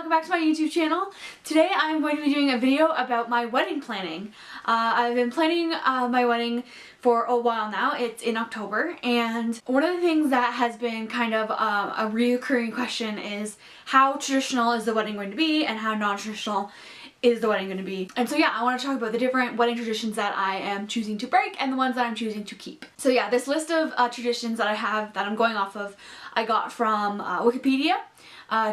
welcome back to my YouTube channel. Today I'm going to be doing a video about my wedding planning. I've been planning my wedding for a while now. It's in October, and one of the things that has been kind of a reoccurring question is how traditional is the wedding going to be and how non-traditional is the wedding going to be. And so yeah, I want to talk about the different wedding traditions that I am choosing to break and the ones that I'm choosing to keep. So yeah, this list of traditions that I have that I'm going off of, I got from Wikipedia.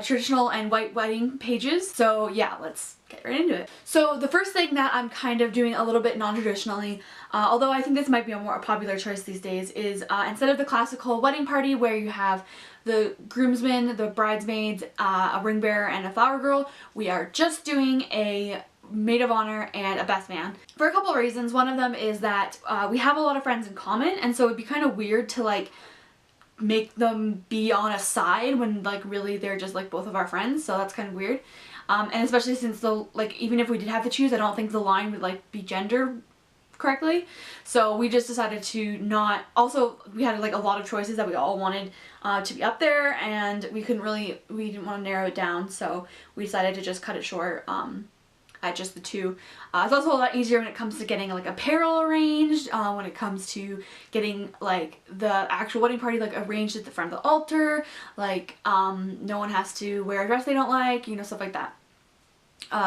Traditional and white wedding pages. So yeah, let's get right into it. So the first thing that I'm kind of doing a little bit non-traditionally, although I think this might be a more popular choice these days, is instead of the classical wedding party where you have the groomsmen, the bridesmaids, a ring bearer, and a flower girl, we are just doing a maid of honor and a best man. For a couple of reasons. One of them is that we have a lot of friends in common, and so it'd be kind of weird to like make them be on a side when like really they're just like both of our friends, so that's kind of weird. And especially since even if we did have to choose, I don't think the line would like be gendered correctly, so we just decided to not. Also, we had like a lot of choices that we all wanted to be up there, and we didn't want to narrow it down, so we decided to just cut it short at just the two. It's also a lot easier when it comes to getting like apparel arranged, when it comes to getting like the actual wedding party like arranged at the front of the altar, like no one has to wear a dress they don't like, you know, stuff like that.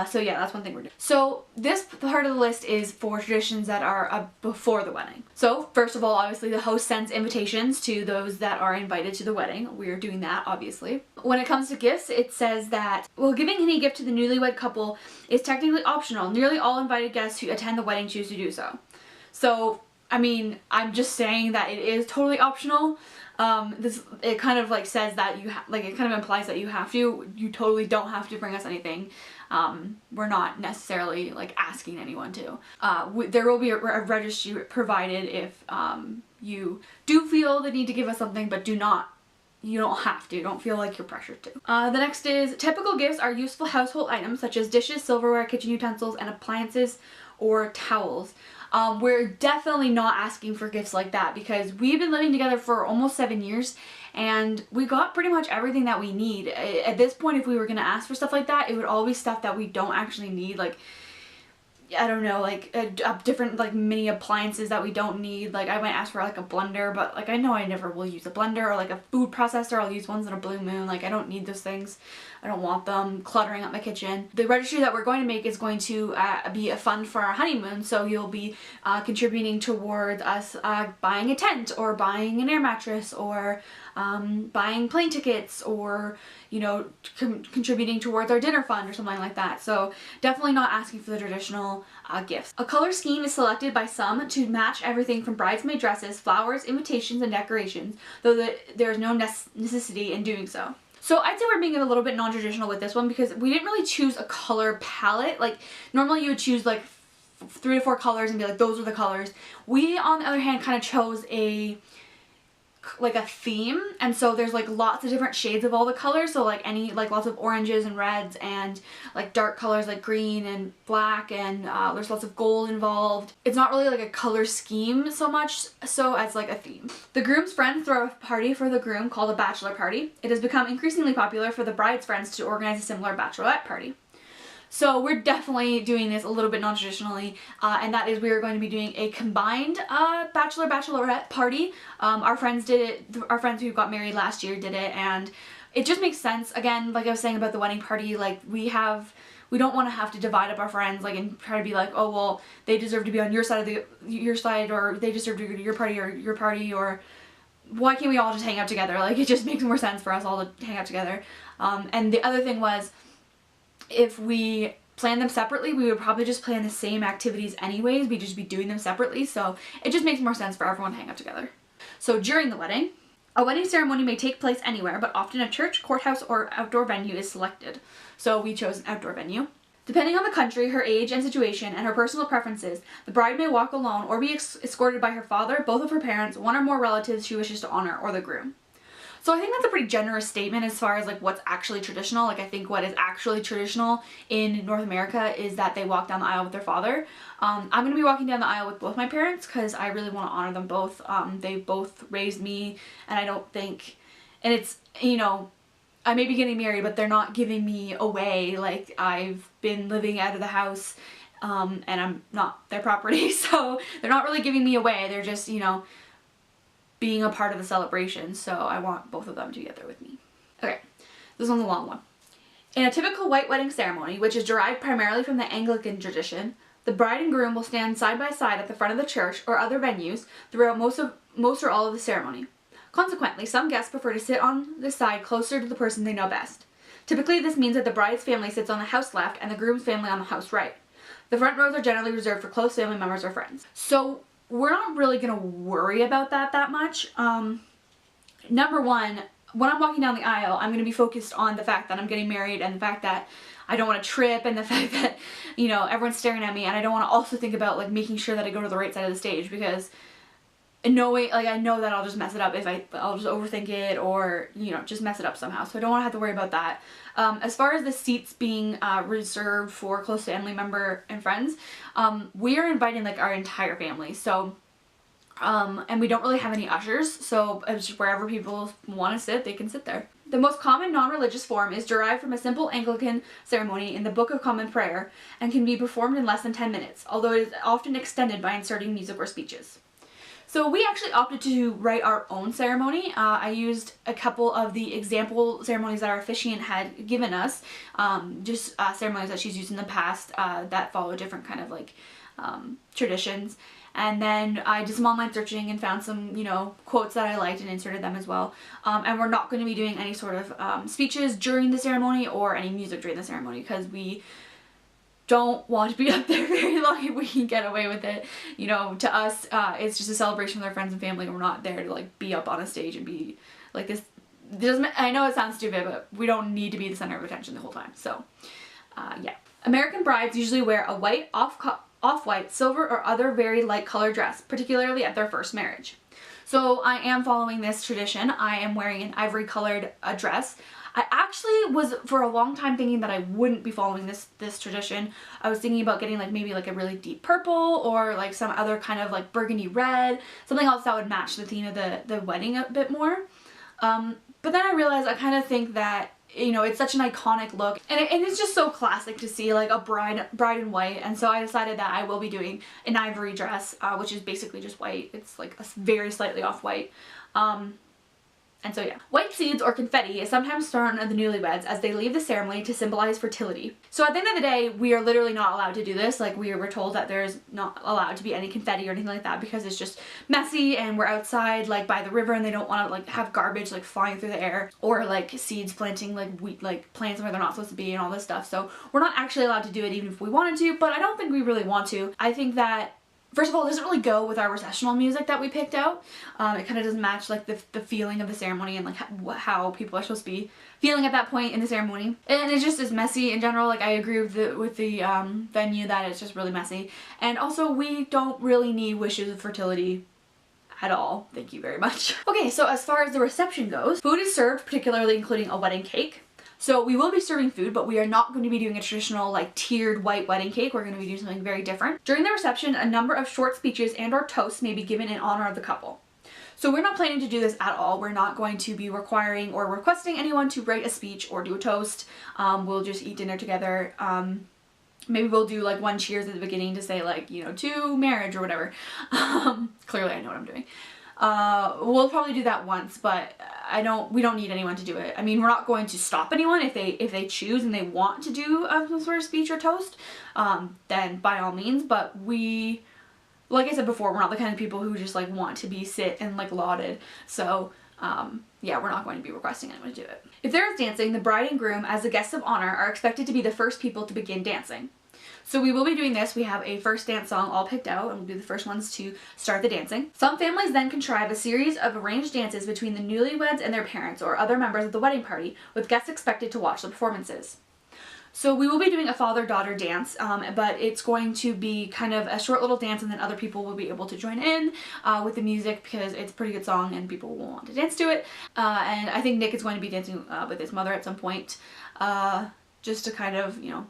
So yeah, that's one thing we're doing. So this part of the list is for traditions that are before the wedding. So first of all, obviously the host sends invitations to those that are invited to the wedding. We are doing that, obviously. When it comes to gifts, it says that, well, giving any gift to the newlywed couple is technically optional. Nearly all invited guests who attend the wedding choose to do so. So, I mean, I'm just saying that it is totally optional. It kind of like says that it kind of implies that you have to. You totally don't have to bring us anything. We're not necessarily like asking anyone to. There will be a registry provided if you do feel the need to give us something, but you don't have to. Don't feel like you're pressured to. The next is typical gifts are useful household items such as dishes, silverware, kitchen utensils, and appliances or towels. We're definitely not asking for gifts like that because we've been living together for almost 7 years and we got pretty much everything that we need. At this point, if we were going to ask for stuff like that, it would all be stuff that we don't actually need, like, I don't know, like different like mini appliances that we don't need. Like I might ask for like a blender, but like I know I never will use a blender, or like a food processor. I'll use ones in a blue moon. Like I don't need those things. I don't want them cluttering up my kitchen. The registry that we're going to make is going to be a fund for our honeymoon, so you'll be contributing towards us buying a tent or buying an air mattress or buying plane tickets, or you know, contributing towards our dinner fund or something like that. So definitely not asking for the traditional gifts. A color scheme is selected by some to match everything from bridesmaid dresses, flowers, invitations, and decorations, though there is no necessity in doing so. So I'd say we're being a little bit non-traditional with this one because we didn't really choose a color palette. Like normally you would choose like 3 to 4 colors and be like, those are the colors. We, on the other hand, kind of chose a theme, and so there's like lots of different shades of all the colors, so like lots of oranges and reds and like dark colors like green and black, and there's lots of gold involved. It's not really like a color scheme so much so as like a theme. The groom's friends throw a party for the groom called a bachelor party. It has become increasingly popular for the bride's friends to organize a similar bachelorette party. So we're definitely doing this a little bit non-traditionally, and that is we are going to be doing a combined bachelorette party. Our friends did it, our friends who got married last year did it, and it just makes sense. Again, like I was saying about the wedding party, like we don't want to have to divide up our friends like and try to be like, oh well, they deserve to be on your side or they deserve to go to your party, or why can't we all just hang out together? Like it just makes more sense for us all to hang out together. And the other thing was, if we plan them separately, we would probably just plan the same activities anyways. We'd just be doing them separately, so it just makes more sense for everyone to hang out together. So during the wedding, a wedding ceremony may take place anywhere, but often a church, courthouse, or outdoor venue is selected. So we chose an outdoor venue. Depending on the country, her age and situation, and her personal preferences, the bride may walk alone or be escorted by her father, both of her parents, one or more relatives she wishes to honor, or the groom. So I think that's a pretty generous statement as far as like what's actually traditional. Like I think what is actually traditional in North America is that they walk down the aisle with their father. I'm going to be walking down the aisle with both my parents because I really want to honor them both. They both raised me, and I don't think, and it's, you know, I may be getting married, but they're not giving me away. Like, I've been living out of the house, and I'm not their property, so they're not really giving me away. They're just, you know, being a part of the celebration, so I want both of them to be there with me. Okay, this one's a long one. In a typical white wedding ceremony, which is derived primarily from the Anglican tradition, the bride and groom will stand side by side at the front of the church or other venues throughout most or all of the ceremony. Consequently, some guests prefer to sit on the side closer to the person they know best. Typically, this means that the bride's family sits on the house left and the groom's family on the house right. The front rows are generally reserved for close family members or friends. So we're not really going to worry about that much. Number one, when I'm walking down the aisle, I'm going to be focused on the fact that I'm getting married and the fact that I don't want to trip and the fact that, you know, everyone's staring at me, and I don't want to also think about like making sure that I go to the right side of the stage, because no way, like I know that I'll just mess it up if I'll just overthink it, or, you know, just mess it up somehow. So I don't want to have to worry about that. As far as the seats being reserved for close family member and friends, we are inviting like our entire family. So and we don't really have any ushers, so it's just wherever people want to sit, they can sit there. The most common non-religious form is derived from a simple Anglican ceremony in the Book of Common Prayer and can be performed in less than 10 minutes, although it is often extended by inserting music or speeches. So we actually opted to write our own ceremony. I used a couple of the example ceremonies that our officiant had given us, just ceremonies that she's used in the past that follow different kind of like traditions. And then I did some online searching and found some, you know, quotes that I liked and inserted them as well. And we're not going to be doing any sort of speeches during the ceremony or any music during the ceremony, because we don't want to be up there very long if we can get away with it. You know, to us, it's just a celebration with our friends and family, and we're not there to like be up on a stage and be like this. I know it sounds stupid, but we don't need to be the center of attention the whole time. So, yeah. American brides usually wear a white, off-white, silver, or other very light colored dress, particularly at their first marriage. So I am following this tradition. I am wearing an ivory colored dress. I actually was for a long time thinking that I wouldn't be following this tradition. I was thinking about getting like maybe like a really deep purple or like some other kind of like burgundy red, something else that would match the theme of the wedding a bit more. But then I realized I kind of think that, you know, it's such an iconic look, and it's just so classic to see like a bride in white, and so I decided that I will be doing an ivory dress, which is basically just white. It's like a very slightly off white. And so yeah. White seeds or confetti is sometimes thrown at the newlyweds as they leave the ceremony to symbolize fertility. So at the end of the day, we are literally not allowed to do this. Like, we were told that there's not allowed to be any confetti or anything like that because it's just messy, and we're outside like by the river, and they don't want to like have garbage like flying through the air, or like seeds planting like plants where they're not supposed to be and all this stuff. So we're not actually allowed to do it even if we wanted to, but I don't think we really want to. I think that, first of all, it doesn't really go with our recessional music that we picked out. It kind of doesn't match like the feeling of the ceremony and like how people are supposed to be feeling at that point in the ceremony. And it just is messy in general. Like, I agree with the venue that it's just really messy. And also, we don't really need wishes of fertility at all. Thank you very much. Okay, so as far as the reception goes, food is served, particularly including a wedding cake. So we will be serving food, but we are not going to be doing a traditional like tiered white wedding cake. We're going to be doing something very different. During the reception, a number of short speeches and or toasts may be given in honor of the couple. So we're not planning to do this at all. We're not going to be requiring or requesting anyone to write a speech or do a toast. We'll just eat dinner together. Maybe we'll do like one cheers at the beginning to say like, you know, to marriage or whatever. Clearly I know what I'm doing. We'll probably do that once, but we don't need anyone to do it. I mean, we're not going to stop anyone if they choose and they want to do some sort of speech or toast, then by all means, but we, like I said before, we're not the kind of people who just like want to be sit and like lauded. So, yeah, we're not going to be requesting anyone to do it. If there is dancing, the bride and groom, as the guests of honor, are expected to be the first people to begin dancing. So we will be doing this. We have a first dance song all picked out, and we'll be the first ones to start the dancing. Some families then contrive a series of arranged dances between the newlyweds and their parents or other members of the wedding party, with guests expected to watch the performances. So we will be doing a father-daughter dance, but it's going to be kind of a short little dance, and then other people will be able to join in with the music because it's a pretty good song and people will want to dance to it. And I think Nick is going to be dancing with his mother at some point, just to kind of, you know,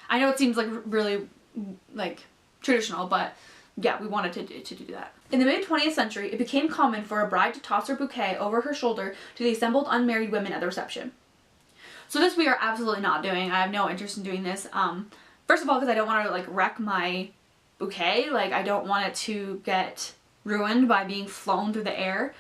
I know it seems like really like traditional, but yeah, we wanted to do that. In the mid-20th century, it became common for a bride to toss her bouquet over her shoulder to the assembled unmarried women at the reception. So this we are absolutely not doing. I have no interest in doing this. First of all, because I don't want to like wreck my bouquet. Like, I don't want it to get ruined by being flown through the air.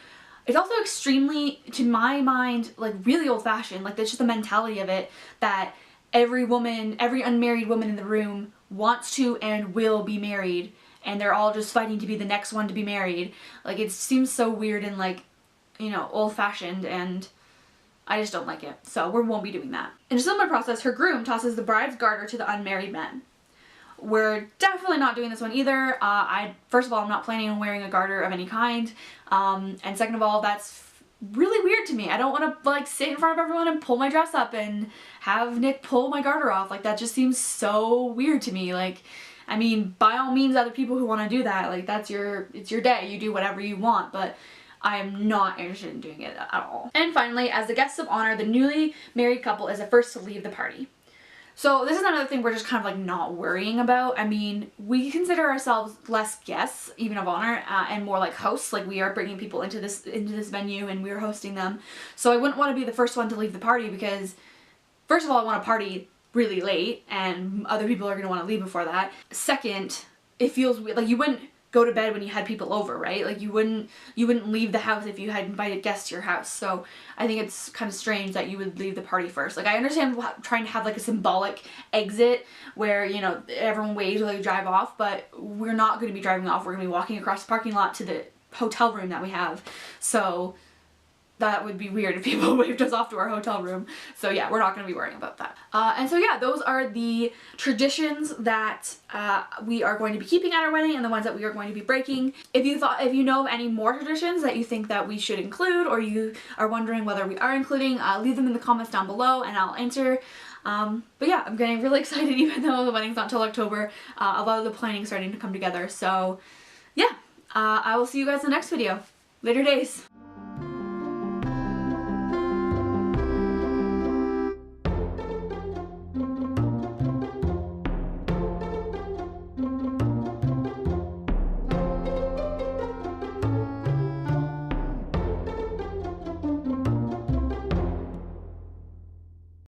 It's also extremely, to my mind, like really old-fashioned. Like, that's just the mentality of it, that every woman, every unmarried woman in the room wants to and will be married, and they're all just fighting to be the next one to be married. Like, it seems so weird and like, you know, old-fashioned, and I just don't like it. So we won't be doing that. In a similar process, her groom tosses the bride's garter to the unmarried men. We're definitely not doing this one either. First of all, I'm not planning on wearing a garter of any kind. And second of all, that's really weird to me. I don't want to like sit in front of everyone and pull my dress up and have Nick pull my garter off. Like, that just seems so weird to me. Like, I mean, by all means, other people who want to do that, like, it's your day. You do whatever you want, but I am not interested in doing it at all. And finally, as the guests of honor, the newly married couple is the first to leave the party. So this is another thing we're just kind of like not worrying about. I mean, we consider ourselves less guests, even of honor, and more like hosts. Like, we are bringing people into this venue and we're hosting them. So I wouldn't want to be the first one to leave the party because, first of all, I want to party really late and other people are going to want to leave before that. Second, it feels weird. Like, you wouldn't go to bed when you had people over, right? Like, you wouldn't leave the house if you had invited guests to your house. So I think it's kind of strange that you would leave the party first. Like, I understand trying to have like a symbolic exit where, you know, everyone waves while you drive off, but we're not going to be driving off. We're going to be walking across the parking lot to the hotel room that we have. So that would be weird if people waved us off to our hotel room. So yeah, we're not going to be worrying about that. And so yeah, those are the traditions that we are going to be keeping at our wedding and the ones that we are going to be breaking. If you know of any more traditions that you think that we should include, or you are wondering whether we are including, leave them in the comments down below and I'll answer. But yeah, I'm getting really excited even though the wedding's not till October. A lot of the planning is starting to come together. So yeah, I will see you guys in the next video. Later days.